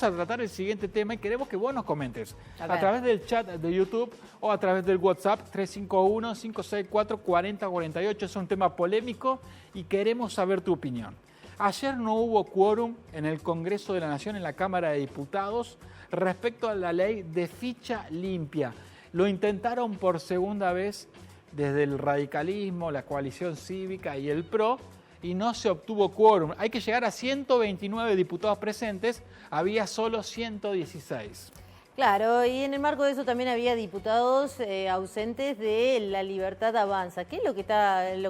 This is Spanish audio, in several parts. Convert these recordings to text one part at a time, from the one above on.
vamos a tratar el siguiente tema y queremos que vos nos comentes a través del chat de YouTube o a través del WhatsApp 351-564-4048. Es un tema polémico y queremos saber tu opinión. Ayer no hubo quórum en el Congreso de la Nación, en la Cámara de Diputados, respecto a la ley de ficha limpia. Lo intentaron por segunda vez desde el radicalismo, la coalición cívica y el PRO, y no se obtuvo quórum. Hay que llegar a 129 diputados presentes, había solo 116. Claro, y en el marco de eso también había diputados ausentes de La Libertad Avanza. ¿Qué es lo que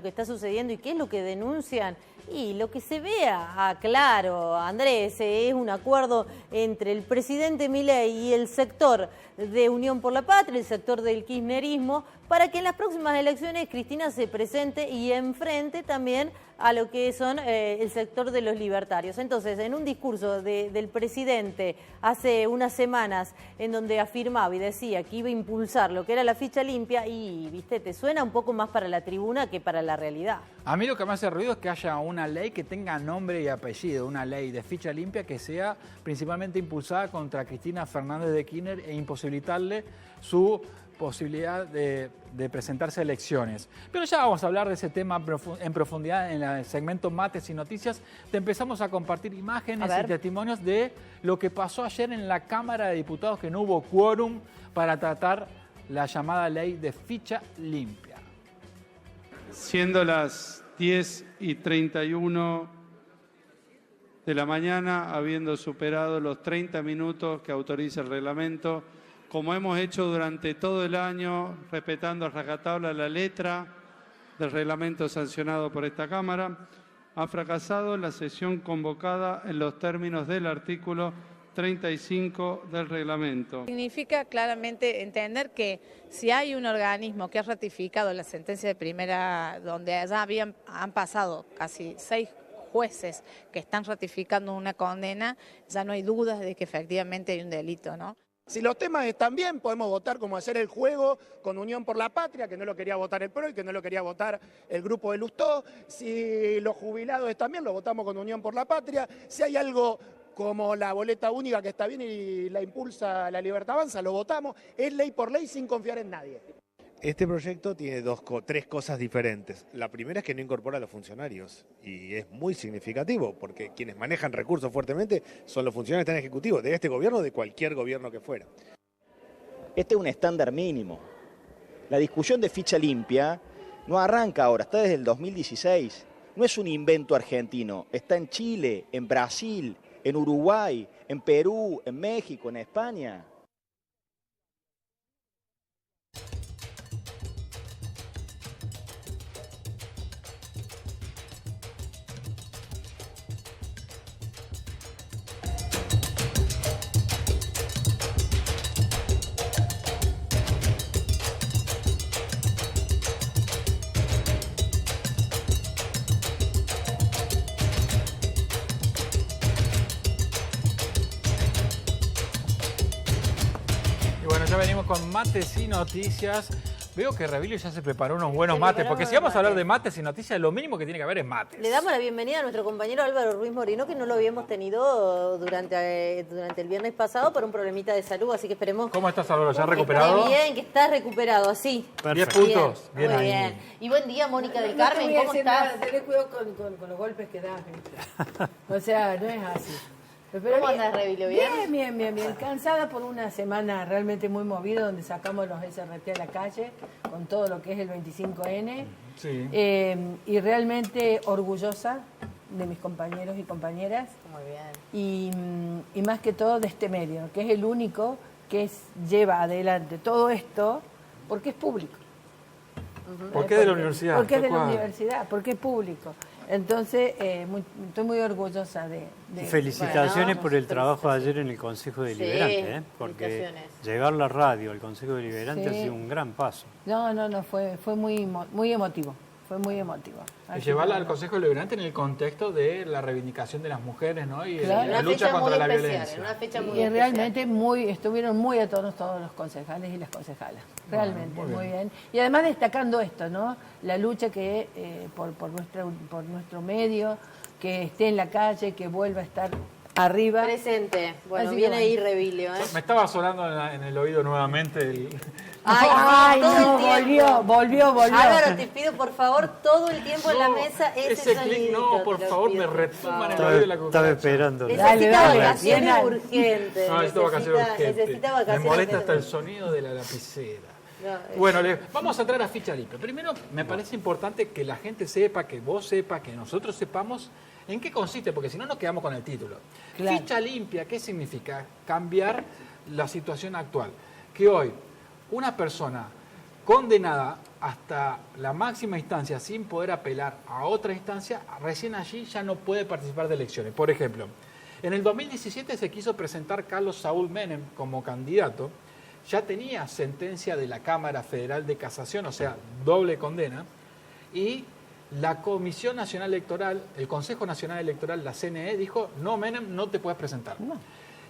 está sucediendo y qué es lo que denuncian? Y lo que se vea, claro, Andrés, es un acuerdo entre el presidente Milei y el sector de Unión por la Patria, el sector del kirchnerismo, para que en las próximas elecciones Cristina se presente y enfrente también a lo que son el sector de los libertarios. Entonces, en un discurso del presidente hace unas semanas en donde afirmaba y decía que iba a impulsar lo que era la ficha limpia y, viste, te suena un poco más para la tribuna que para la realidad. A mí lo que me hace ruido es que haya una ley que tenga nombre y apellido, una ley de ficha limpia que sea principalmente impulsada contra Cristina Fernández de Kirchner e imposibilitarle su posibilidad de presentarse a elecciones. Pero ya vamos a hablar de ese tema en profundidad en el segmento Mates y Noticias. Te empezamos a compartir imágenes y testimonios de lo que pasó ayer en la Cámara de Diputados, que no hubo quórum para tratar la llamada ley de ficha limpia. Siendo las 10:31 de la mañana, habiendo superado los 30 minutos que autoriza el reglamento, como hemos hecho durante todo el año, respetando a rajatabla la letra del reglamento sancionado por esta Cámara, ha fracasado la sesión convocada en los términos del artículo 35 del reglamento. Significa claramente entender que si hay un organismo que ha ratificado la sentencia de primera, donde ya han pasado casi 6 jueces que están ratificando una condena, ya no hay dudas de que efectivamente hay un delito, ¿no? Si los temas están bien, podemos votar como hacer el juego con Unión por la Patria, que no lo quería votar el PRO y que no lo quería votar el grupo de Lustó. Si los jubilados están bien, lo votamos con Unión por la Patria. Si hay algo como la boleta única que está bien y la impulsa La Libertad Avanza, lo votamos. Es ley por ley sin confiar en nadie. Este proyecto tiene tres cosas diferentes. La primera es que no incorpora a los funcionarios y es muy significativo porque quienes manejan recursos fuertemente son los funcionarios que están ejecutivos de este gobierno o de cualquier gobierno que fuera. Este es un estándar mínimo. La discusión de ficha limpia no arranca ahora, está desde el 2016. No es un invento argentino, está en Chile, en Brasil, en Uruguay, en Perú, en México, en España. Ya venimos con Mates y Noticias. Veo que Revilio ya se preparó unos buenos mates, porque si vamos a hablar de mates y noticias, lo mínimo que tiene que haber es mates. Le damos la bienvenida a nuestro compañero Álvaro Ruiz Moreno, que no lo habíamos tenido durante el viernes pasado por un problemita de salud, así que esperemos... ¿Cómo estás, Álvaro? ¿Ya recuperado? Bien, que estás recuperado, así. 10 puntos. Bien, muy bien. Y buen día, Mónica del Carmen, ¿cómo estás? Tenés cuidado con los golpes que das. O sea, no es así. Pero ¿cómo andás, Revilio? Bien. Cansada por una semana realmente muy movida, donde sacamos los SRT a la calle, con todo lo que es el 25N. Sí. Y realmente orgullosa de mis compañeros y compañeras. Muy bien. Y más que todo de este medio, que es el único que lleva adelante todo esto, porque es público. ¿Por qué de la universidad? Porque es de la universidad, porque es público. Entonces, estoy muy orgullosa de felicitaciones por el trabajo de ayer en el Consejo Deliberante, porque llevar la radio al Consejo Deliberante ha sido un gran paso. No, fue muy emotivo. Fue muy emotivo. Y llevarla al Consejo Deliberante en el contexto de la reivindicación de las mujeres, ¿no? Y la lucha contra la violencia. Una fecha muy y especial. realmente estuvieron muy atentos todos los concejales y las concejalas. Realmente, muy bien. Y además destacando esto, ¿no? La lucha que por nuestro medio, que esté en la calle, que vuelva a estar arriba. Presente. Bueno, Así viene que ahí Revilio, ¿eh? Me estaba sonando en el oído nuevamente el... Ay, no, todo el tiempo. volvió. Álvaro, te pido por favor todo el tiempo en la mesa ese clic, sonidito. no, por te lo favor, pido, me por retumba en el favor. oído de la Estaba cucaracha. esperando. Dale, Necesita dale, vacaciones bien. urgentes. No, necesito vacaciones urgentes. Necesita vacaciones Me molesta hasta el urgentes. sonido de la lapicera. No, Bueno, vamos a entrar a ficha limpia. Primero, me parece importante que la gente sepa, que vos sepas, que nosotros sepamos en qué consiste, porque si no nos quedamos con el título. Claro. Ficha limpia, ¿qué significa? Cambiar la situación actual. Que hoy una persona condenada hasta la máxima instancia sin poder apelar a otra instancia, recién allí ya no puede participar de elecciones. Por ejemplo, en el 2017 se quiso presentar Carlos Saúl Menem como candidato, ya tenía sentencia de la Cámara Federal de Casación, o sea, doble condena, y la Comisión Nacional Electoral, el Consejo Nacional Electoral, la CNE, dijo, no, Menem, no te puedes presentar. No.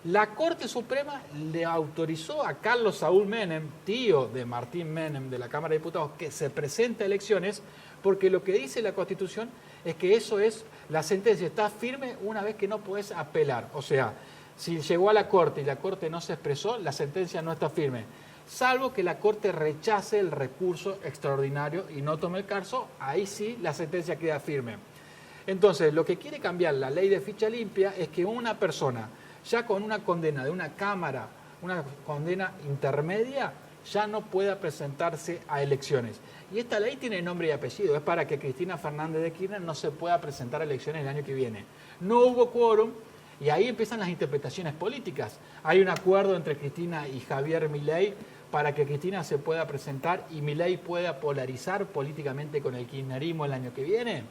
La Corte Suprema le autorizó a Carlos Saúl Menem, tío de Martín Menem de la Cámara de Diputados, que se presente a elecciones, porque lo que dice la Constitución es que eso es, la sentencia está firme una vez que no puedes apelar. O sea, si llegó a la Corte y la Corte no se expresó, la sentencia no está firme. Salvo que la Corte rechace el recurso extraordinario y no tome el caso, ahí sí la sentencia queda firme. Entonces, lo que quiere cambiar la ley de ficha limpia es que una persona, ya con una condena de una Cámara, una condena intermedia, ya no pueda presentarse a elecciones. Y esta ley tiene nombre y apellido, es para que Cristina Fernández de Kirchner no se pueda presentar a elecciones el año que viene. No hubo quórum y ahí empiezan las interpretaciones políticas. Hay un acuerdo entre Cristina y Javier Milei para que Cristina se pueda presentar y Milei pueda polarizar políticamente con el kirchnerismo el año que viene.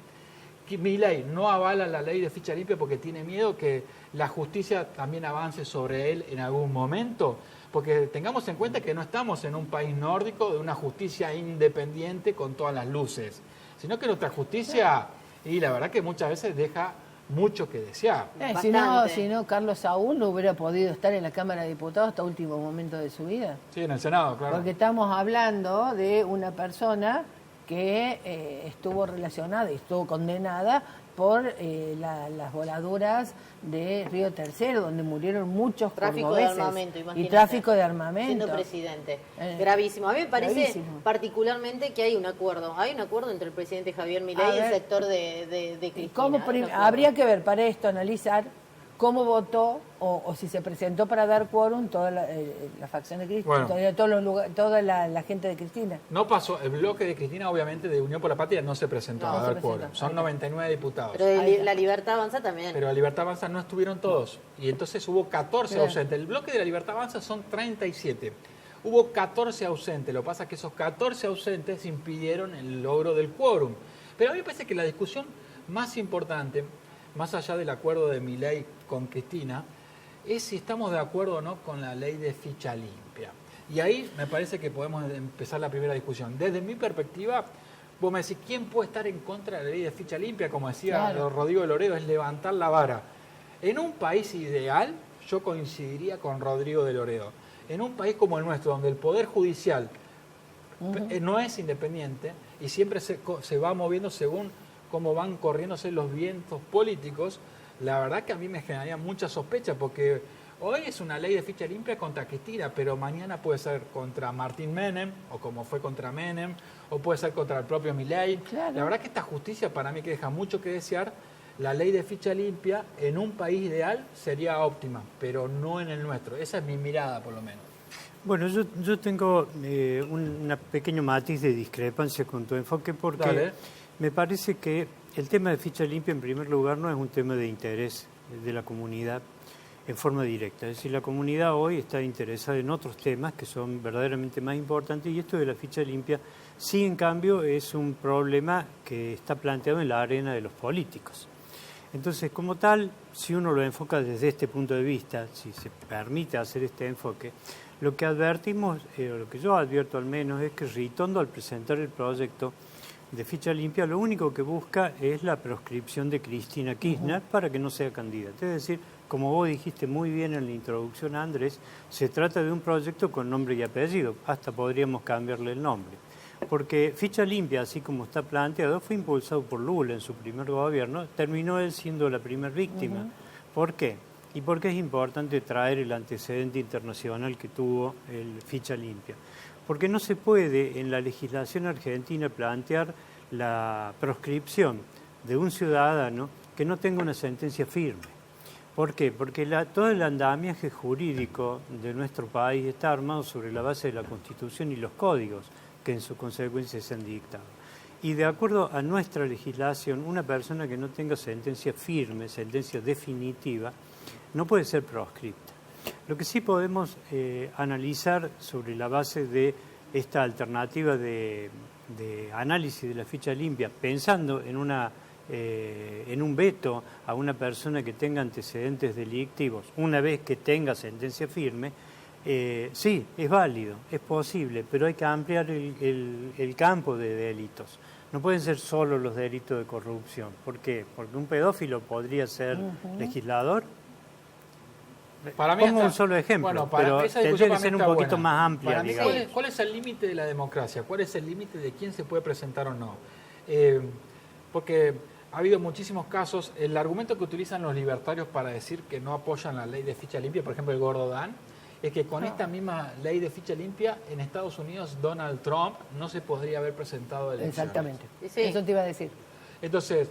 Milei no avala la ley de ficha limpia porque tiene miedo que la justicia también avance sobre él en algún momento, porque tengamos en cuenta que no estamos en un país nórdico de una justicia independiente con todas las luces, sino que nuestra justicia, y la verdad que muchas veces deja mucho que desear. Si no, Carlos Saúl no hubiera podido estar en la Cámara de Diputados hasta último momento de su vida. Sí, en el Senado, claro. Porque estamos hablando de una persona que estuvo relacionada y estuvo condenada por las voladuras de Río Tercero, donde murieron muchos tráfico de cordobeses. armamento, imagínate. Y tráfico de armamento. Siendo presidente. Gravísimo. A mí me parece gravísimo. particularmente que hay un acuerdo. Hay un acuerdo entre el presidente Javier Milei y el sector de Cristina. Habría que ver para esto, analizar cómo votó o si se presentó para dar quórum toda la facción de Cristina, Bueno. toda la gente de Cristina. No pasó, el bloque de Cristina, obviamente, de Unión por la Patria no se presentó a dar quórum. Son 99 diputados. Pero la Libertad Avanza también. Pero la Libertad Avanza no estuvieron todos. Y entonces hubo 14 ausentes. El bloque de la Libertad Avanza son 37. Hubo 14 ausentes. Lo que pasa es que esos 14 ausentes impidieron el logro del quórum. Pero a mí me parece que la discusión más importante, más allá del acuerdo de Milei con Cristina, es si estamos de acuerdo o no con la ley de ficha limpia. Y ahí me parece que podemos empezar la primera discusión. Desde mi perspectiva, vos me decís, ¿quién puede estar en contra de la ley de ficha limpia? Como decía Rodrigo de Loredo, es levantar la vara. En un país ideal, yo coincidiría con Rodrigo de Loredo. En un país como el nuestro, donde el Poder Judicial no es independiente y siempre se va moviendo según cómo van corriéndose los vientos políticos, la verdad que a mí me generaría mucha sospecha, porque hoy es una ley de ficha limpia contra Cristina, pero mañana puede ser contra Martín Menem, o como fue contra Menem, o puede ser contra el propio Milei. Claro. La verdad que esta justicia para mí que deja mucho que desear. La ley de ficha limpia en un país ideal sería óptima, pero no en el nuestro. Esa es mi mirada, por lo menos. Bueno, yo tengo un pequeño matiz de discrepancia con tu enfoque, porque me parece que el tema de ficha limpia, en primer lugar, no es un tema de interés de la comunidad en forma directa. Es decir, la comunidad hoy está interesada en otros temas que son verdaderamente más importantes, y esto de la ficha limpia sí, en cambio, es un problema que está planteado en la arena de los políticos. Entonces, como tal, si uno lo enfoca desde este punto de vista, si se permite hacer este enfoque, lo que advertimos, o lo que yo advierto al menos, es que Ritondo, al presentar el proyecto de ficha limpia, lo único que busca es la proscripción de Cristina Kirchner para que no sea candidata. Es decir, como vos dijiste muy bien en la introducción, Andrés, se trata de un proyecto con nombre y apellido, hasta podríamos cambiarle el nombre. Porque ficha limpia, así como está planteado, fue impulsado por Lula en su primer gobierno, terminó él siendo la primera víctima. ¿Por qué? ¿Y por qué es importante traer el antecedente internacional que tuvo el ficha limpia? Porque no se puede en la legislación argentina plantear la proscripción de un ciudadano que no tenga una sentencia firme. ¿Por qué? Porque todo el andamiaje jurídico de nuestro país está armado sobre la base de la Constitución y los códigos que en su consecuencia se han dictado. Y de acuerdo a nuestra legislación, una persona que no tenga sentencia firme, sentencia definitiva, no puede ser proscripta. Lo que sí podemos analizar sobre la base de esta alternativa de análisis de la ficha limpia, pensando en un veto a una persona que tenga antecedentes delictivos, una vez que tenga sentencia firme, sí, es válido, es posible, pero hay que ampliar el campo de delitos. No pueden ser solo los delitos de corrupción. ¿Por qué? Porque un pedófilo podría ser legislador. Para mí Pongo un solo ejemplo, pero tendría que ser un poquito más amplia. Para mí, ¿cuál es el límite de la democracia? ¿Cuál es el límite de quién se puede presentar o no? Porque ha habido muchísimos casos. El argumento que utilizan los libertarios para decir que no apoyan la ley de ficha limpia, por ejemplo el Gordo Dan, es que con esta misma ley de ficha limpia en Estados Unidos Donald Trump no se podría haber presentado a elecciones. Exactamente, Sí. eso te iba a decir. Entonces,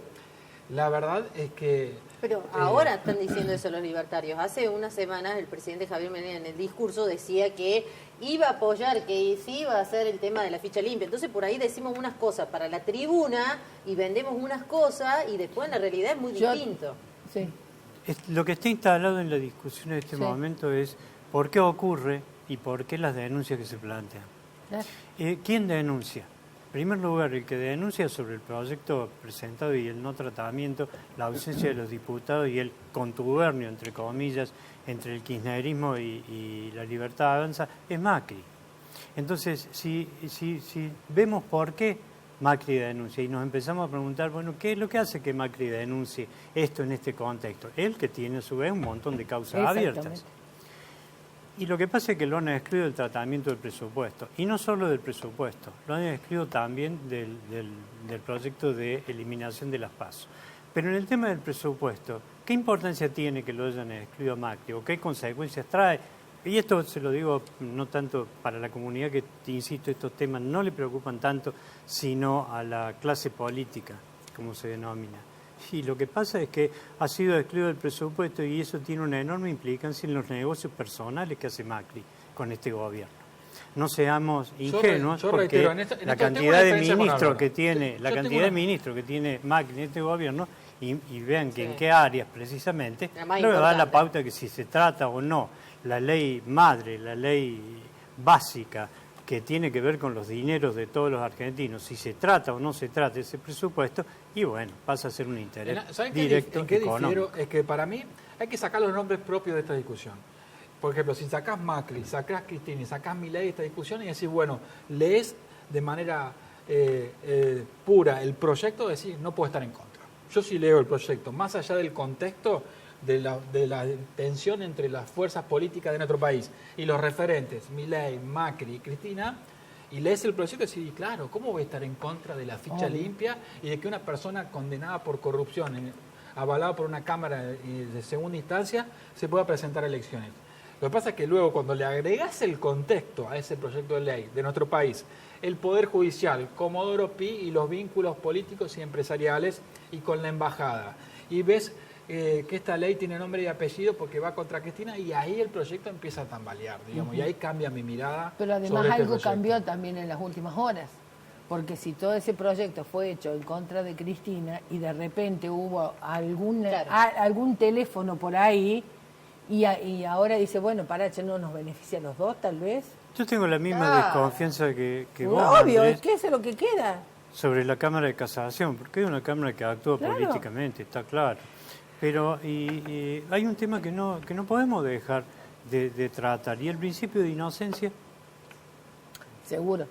la verdad es que... Pero ahora están diciendo eso los libertarios. Hace unas semanas el presidente Javier Milei en el discurso decía que iba a apoyar, que sí iba a hacer el tema de la ficha limpia. Entonces por ahí decimos unas cosas para la tribuna y vendemos unas cosas y después en la realidad es muy distinto. Sí. Lo que está instalado en la discusión en este Sí. momento es por qué ocurre y por qué las denuncias que se plantean. ¿Quién denuncia? En primer lugar, el que denuncia sobre el proyecto presentado y el no tratamiento, la ausencia de los diputados y el contubernio, entre comillas, entre el kirchnerismo y la Libertad Avanza, es Macri. Entonces, si vemos por qué Macri denuncia y nos empezamos a preguntar, bueno, ¿qué es lo que hace que Macri denuncie esto en este contexto? Él que tiene a su vez un montón de causas abiertas. Y lo que pasa es que lo han excluido del tratamiento del presupuesto. Y no solo del presupuesto, lo han excluido también del proyecto de eliminación de las PASO. Pero en el tema del presupuesto, ¿qué importancia tiene que lo hayan excluido a Macri? ¿O qué consecuencias trae? Y esto se lo digo no tanto para la comunidad, que, insisto, estos temas no le preocupan tanto, sino a la clase política, como se denomina. Y lo que pasa es que ha sido excluido del presupuesto y eso tiene una enorme implicancia en los negocios personales que hace Macri con este gobierno. No seamos ingenuos, porque la cantidad de ministros que tiene, Macri en este gobierno, y vean que en qué áreas precisamente, luego da la pauta que si se trata o no la ley madre, la ley básica, que tiene que ver con los dineros de todos los argentinos, si se trata o no se trata ese presupuesto, y bueno, pasa a ser un interés directo ¿En qué económico. difiero? Es que para mí hay que sacar los nombres propios de esta discusión. Por ejemplo, si sacás Macri, sacás Cristina y sacás Milei de esta discusión y decís, bueno, lees de manera pura el proyecto, decís, no puedo estar en contra. Yo sí leo el proyecto, más allá del contexto de la tensión entre las fuerzas políticas de nuestro país y los referentes, Milei, Macri y Cristina, y lees el proyecto y decís, claro, ¿cómo voy a estar en contra de la ficha limpia y de que una persona condenada por corrupción, avalada por una Cámara de segunda instancia, se pueda presentar a elecciones? Lo que pasa es que luego cuando le agregas el contexto a ese proyecto de ley de nuestro país, el Poder Judicial, Comodoro Pi y los vínculos políticos y empresariales y con la embajada, y ves que esta ley tiene nombre y apellido porque va contra Cristina y ahí el proyecto empieza a tambalear, digamos, y ahí cambia mi mirada. Pero además sobre este algo proyecto. cambió también en las últimas horas, porque si todo ese proyecto fue hecho en contra de Cristina y de repente hubo algún teléfono por ahí y ahora dice, bueno, parache, no nos beneficia a los dos, tal vez. Yo tengo la misma desconfianza que vos, obvio, Andrés, es que eso es lo que queda. sobre la Cámara de Casación, porque es una Cámara que actúa políticamente, está claro. Pero hay un tema que no podemos dejar de tratar, y el principio de inocencia. Seguro.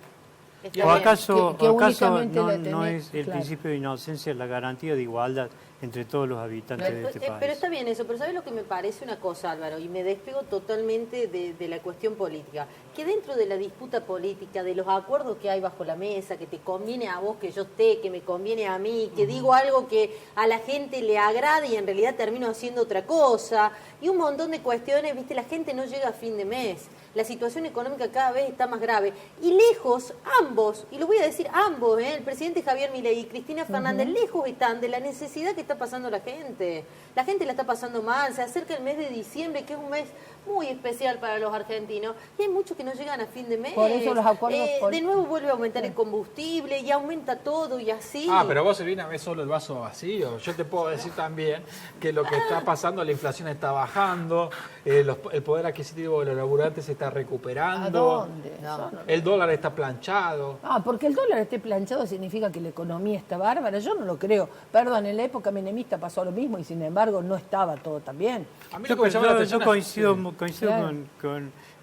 Está ¿O bien. acaso, Que acaso únicamente no, la no tenés, es el claro. principio de inocencia la garantía de igualdad entre todos los habitantes de este país? Pero está bien eso, pero ¿sabes lo que me parece una cosa, Álvaro? Y me despego totalmente de la cuestión política. Que dentro de la disputa política, de los acuerdos que hay bajo la mesa, que te conviene a vos que yo esté, que me conviene a mí, que digo algo que a la gente le agrade y en realidad termino haciendo otra cosa, y un montón de cuestiones, viste, la gente no llega a fin de mes. La situación económica cada vez está más grave. Y lejos, ambos, y lo voy a decir ambos, el presidente Javier Milei y Cristina Fernández, lejos están de la necesidad que está pasando la gente. La gente la está pasando mal, se acerca el mes de diciembre, que es un mes muy especial para los argentinos, y hay muchos que no llegan a fin de mes. Por eso los acuerdos de nuevo vuelve a aumentar el combustible y aumenta todo y así. Pero vos, Silvina, ves solo el vaso vacío. Yo te puedo decir también que lo que está pasando, la inflación está bajando, el poder adquisitivo de los laburantes se está recuperando. ¿A dónde? No. El dólar está planchado. Porque el dólar esté planchado significa que la economía está bárbara. Yo no lo creo. Perdón, en la época menemista pasó lo mismo y sin embargo no estaba todo tan bien. A mí lo que me llama la atención Yo coincido Claro.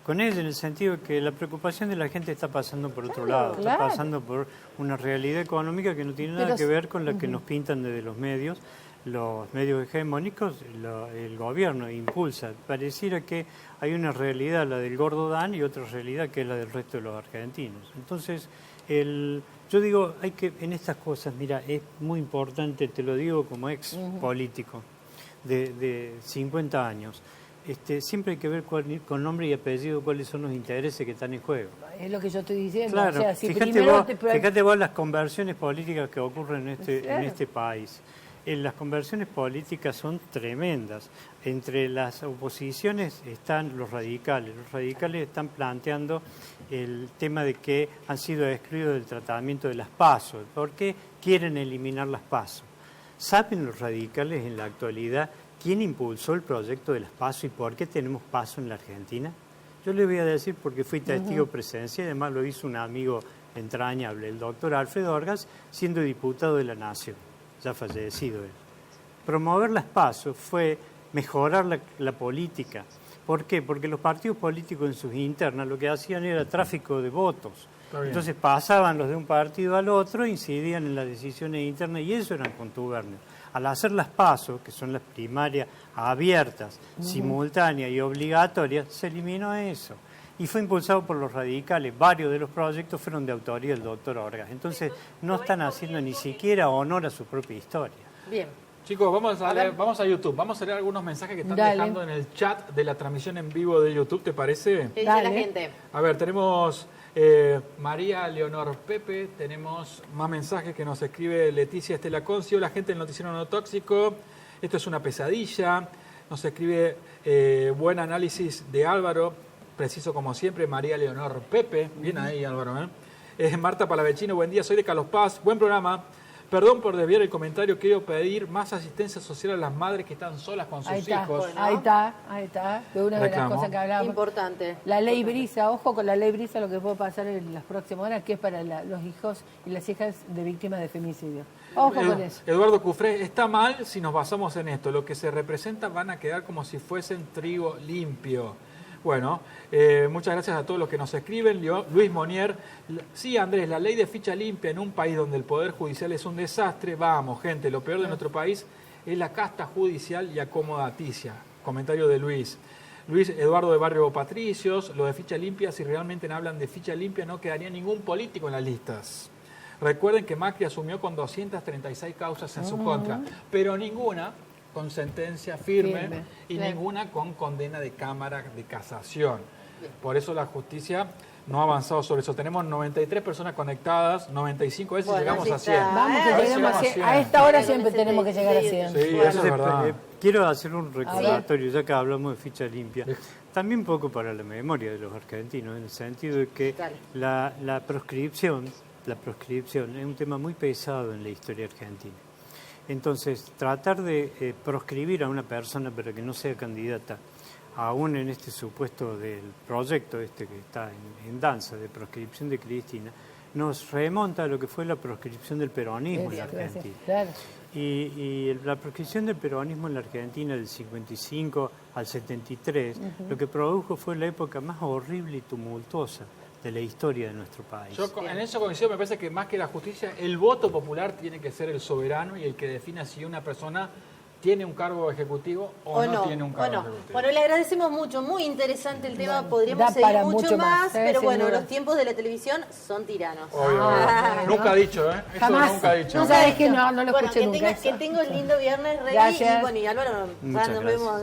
con él en el sentido de que la preocupación de la gente está pasando por otro lado, está claro. pasando por una realidad económica que no tiene nada Pero que ver con la que nos pintan desde los medios hegemónicos, el gobierno impulsa. Pareciera que hay una realidad, la del gordo Dan, y otra realidad que es la del resto de los argentinos. Entonces, yo digo, hay que en estas cosas, mira, es muy importante, te lo digo como ex político de 50 años, siempre hay que ver con nombre y apellido cuáles son los intereses que están en juego. Es lo que yo estoy diciendo. Claro, O sea, si fíjate primero vos las conversiones políticas que ocurren en Claro. este país. Las conversiones políticas son tremendas. Entre las oposiciones están los radicales. Los radicales están planteando el tema de que han sido excluidos del tratamiento de las PASO. ¿Por qué quieren eliminar las PASO? ¿Saben los radicales en la actualidad quién impulsó el proyecto de las PASO y por qué tenemos PASO en la Argentina? Yo le voy a decir porque fui testigo presencial, y además lo hizo un amigo entrañable, el doctor Alfredo Orgaz, siendo diputado de la Nación, ya fallecido él. Promover las PASO fue mejorar la política. ¿Por qué? Porque los partidos políticos en sus internas lo que hacían era tráfico de votos. Entonces pasaban los de un partido al otro, incidían en las decisiones internas y eso eran contubernios. Al hacer las PASO, que son las primarias abiertas, simultáneas y obligatorias, se eliminó eso. Y fue impulsado por los radicales. Varios de los proyectos fueron de autoría del doctor Orgaz. Entonces no están haciendo ni siquiera honor a su propia historia. Bien. Chicos, vamos a YouTube. Vamos a leer algunos mensajes que están dejando en el chat de la transmisión en vivo de YouTube, ¿te parece? ¿Qué dice la gente? A ver, tenemos María Leonor Pepe, tenemos más mensajes que nos escribe Leticia Estela Concio, la gente del Noticiero No Tóxico, esto es una pesadilla, nos escribe buen análisis de Álvaro, preciso como siempre, María Leonor Pepe, bien ahí Álvaro, Marta Palavecino, buen día, soy de Carlos Paz, buen programa. Perdón por desviar el comentario, quiero pedir más asistencia social a las madres que están solas con sus hijos. Bueno. Ahí está. De una de las cosas que hablábamos. Importante. La ley Brisa, ojo con la ley Brisa, lo que puede pasar en las próximas horas, que es para los hijos y las hijas de víctimas de femicidio. Ojo con eso. Eduardo Cufré, está mal si nos basamos en esto. Lo que se representa van a quedar como si fuesen trigo limpio. Bueno, muchas gracias a todos los que nos escriben. Luis Monier, sí Andrés, la ley de ficha limpia en un país donde el Poder Judicial es un desastre. Vamos, gente, lo peor de nuestro país es la casta judicial y acomodaticia. Comentario de Luis. Luis Eduardo de Barrio Patricios, lo de ficha limpia, si realmente hablan de ficha limpia no quedaría ningún político en las listas. Recuerden que Macri asumió con 236 causas en su contra, pero ninguna con sentencia firme y ninguna con condena de Cámara de Casación. Por eso la justicia no ha avanzado sobre eso. Tenemos 93 personas conectadas, 95 veces llegamos a 100. Vamos, que lleguemos a 100. A esta hora siempre tenemos que llegar a 100. Sí, eso es verdad. Quiero hacer un recordatorio, ya que hablamos de ficha limpia, también un poco para la memoria de los argentinos, en el sentido de que la proscripción es un tema muy pesado en la historia argentina. Entonces, tratar de proscribir a una persona para que no sea candidata, aún en este supuesto del proyecto que está en danza de proscripción de Cristina, nos remonta a lo que fue la proscripción del peronismo en la Argentina. Claro. Y la proscripción del peronismo en la Argentina del 55 al 73, lo que produjo fue la época más horrible y tumultuosa de de la historia de nuestro país. Yo en eso coincido, me parece que más que la justicia, el voto popular tiene que ser el soberano y el que defina si una persona tiene un cargo ejecutivo o no tiene un cargo ejecutivo. Bueno, le agradecemos mucho, muy interesante el tema, podríamos da seguir para mucho más, pero sin bueno, duda. los tiempos de la televisión son tiranos. Nunca ha dicho, ¿eh? Eso Jamás. nunca ha dicho. No sabes que no lo Bueno, escuché nunca. que tenga un lindo viernes, Rey, Gracias. y bueno, y Álvaro, ya nos vemos.